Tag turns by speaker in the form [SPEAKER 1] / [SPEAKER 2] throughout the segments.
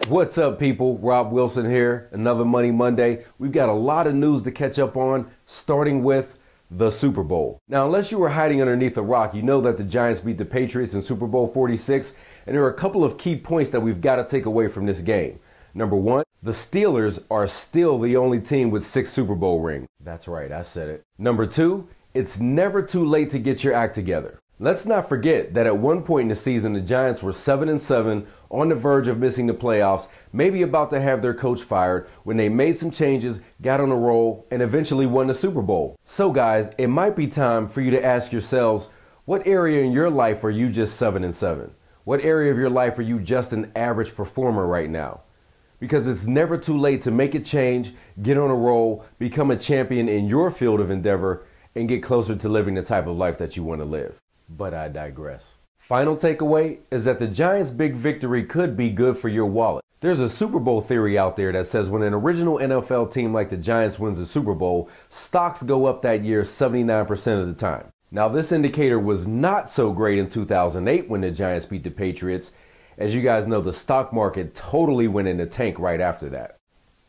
[SPEAKER 1] What's up, people? Rob Wilson here. Another Money Monday. We've got a lot of news to catch up on, starting with the Super Bowl. Now, unless you were hiding underneath a rock, you know that the Giants beat the Patriots in Super Bowl 46, and there are a couple of key points that we've got to take away from this game. Number one, the Steelers are still the only team with 6 Super Bowl rings. That's right, I said it. Number two, it's never too late to get your act together. Let's not forget that at one point in the season, the Giants were 7-7, on the verge of missing the playoffs, maybe about to have their coach fired, when they made some changes, got on a roll, and eventually won the Super Bowl. So guys, it might be time for you to ask yourselves, what area in your life are you just 7-7? What area of your life are you just an average performer right now? Because it's never too late to make a change, get on a roll, become a champion in your field of endeavor, and get closer to living the type of life that you want to live. But I digress. Final takeaway is that the Giants' big victory could be good for your wallet. There's a Super Bowl theory out there that says when an original NFL team like the Giants wins the Super Bowl, stocks go up that year 79% of the time. Now, this indicator was not so great in 2008 when the Giants beat the Patriots. As you guys know, the stock market totally went in the tank right after that.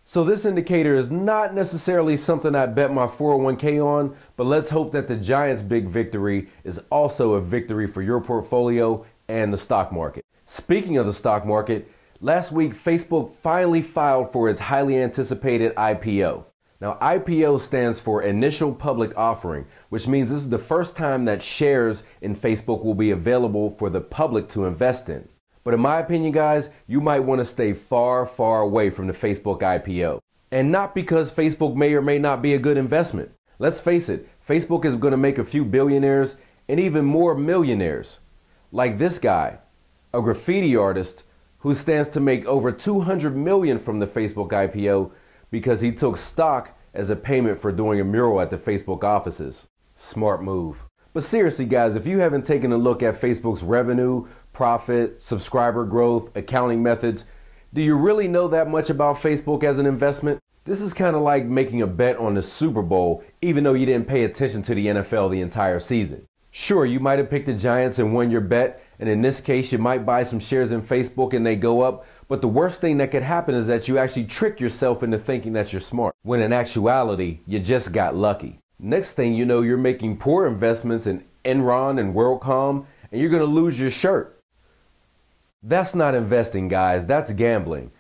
[SPEAKER 1] So this indicator is not necessarily something I bet my 401k on, but let's hope that the Giants' big victory is also a victory for your portfolio and the stock market. Speaking of the stock market, last week Facebook finally filed for its highly anticipated IPO. Now, IPO stands for Initial Public Offering, which means this is the first time that shares in Facebook will be available for the public to invest in. But in my opinion, guys, you might want to stay far, far away from the Facebook IPO. And not because Facebook may or may not be a good investment. Let's face it, Facebook is going to make a few billionaires and even more millionaires. Like this guy, a graffiti artist who stands to make over $200 million from the Facebook IPO because he took stock as a payment for doing a mural at the Facebook offices. Smart move. But seriously, guys, if you haven't taken a look at Facebook's revenue, profit, subscriber growth, accounting methods, do you really know that much about Facebook as an investment? This is kind of like making a bet on the Super Bowl, even though you didn't pay attention to the NFL the entire season. Sure, you might have picked the Giants and won your bet, and in this case, you might buy some shares in Facebook and they go up, but the worst thing that could happen is that you actually trick yourself into thinking that you're smart, when in actuality, you just got lucky. Next thing you know, you're making poor investments in Enron and WorldCom, and you're going to lose your shirt. That's not investing, guys. That's gambling.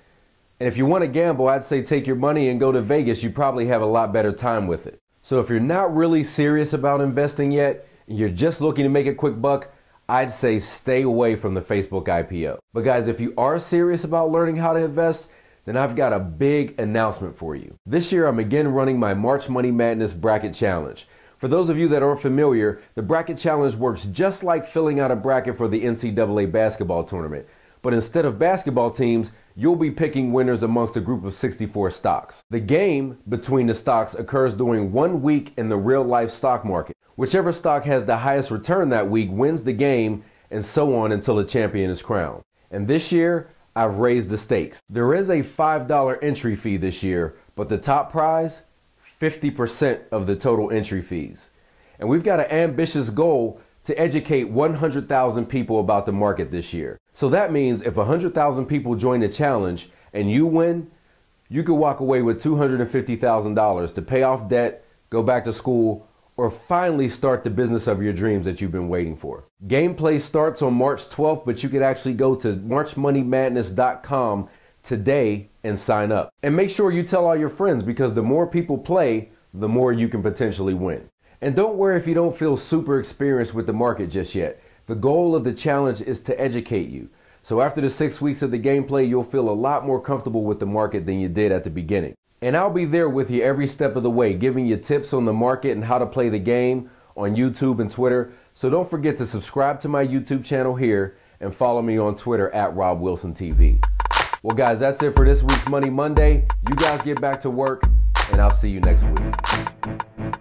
[SPEAKER 1] And if you want to gamble, I'd say take your money and go to Vegas. You probably have a lot better time with it. So if you're not really serious about investing yet, and you're just looking to make a quick buck, I'd say stay away from the Facebook IPO. But guys, if you are serious about learning how to invest, then I've got a big announcement for you. This year, I'm again running my March Money Madness Bracket Challenge. For those of you that aren't familiar, the Bracket Challenge works just like filling out a bracket for the NCAA basketball tournament. But instead of basketball teams, you'll be picking winners amongst a group of 64 stocks. The game between the stocks occurs during 1 week in the real-life stock market. Whichever stock has the highest return that week wins the game, and so on until a champion is crowned. And this year, I've raised the stakes. There is a $5 entry fee this year, but the top prize, 50% of the total entry fees. And we've got an ambitious goal to educate 100,000 people about the market this year. So that means if 100,000 people join the challenge and you win, you could walk away with $250,000 to pay off debt, go back to school, or finally start the business of your dreams that you've been waiting for. Gameplay starts on March 12th, but you could actually go to marchmoneymadness.com today and sign up. And make sure you tell all your friends, because the more people play, the more you can potentially win. And don't worry if you don't feel super experienced with the market just yet. The goal of the challenge is to educate you. So after the 6 weeks of the gameplay, you'll feel a lot more comfortable with the market than you did at the beginning. And I'll be there with you every step of the way, giving you tips on the market and how to play the game on YouTube and Twitter. So don't forget to subscribe to my YouTube channel here and follow me on Twitter at RobWilsonTV. Well, guys, that's it for this week's Money Monday. You guys get back to work, and I'll see you next week.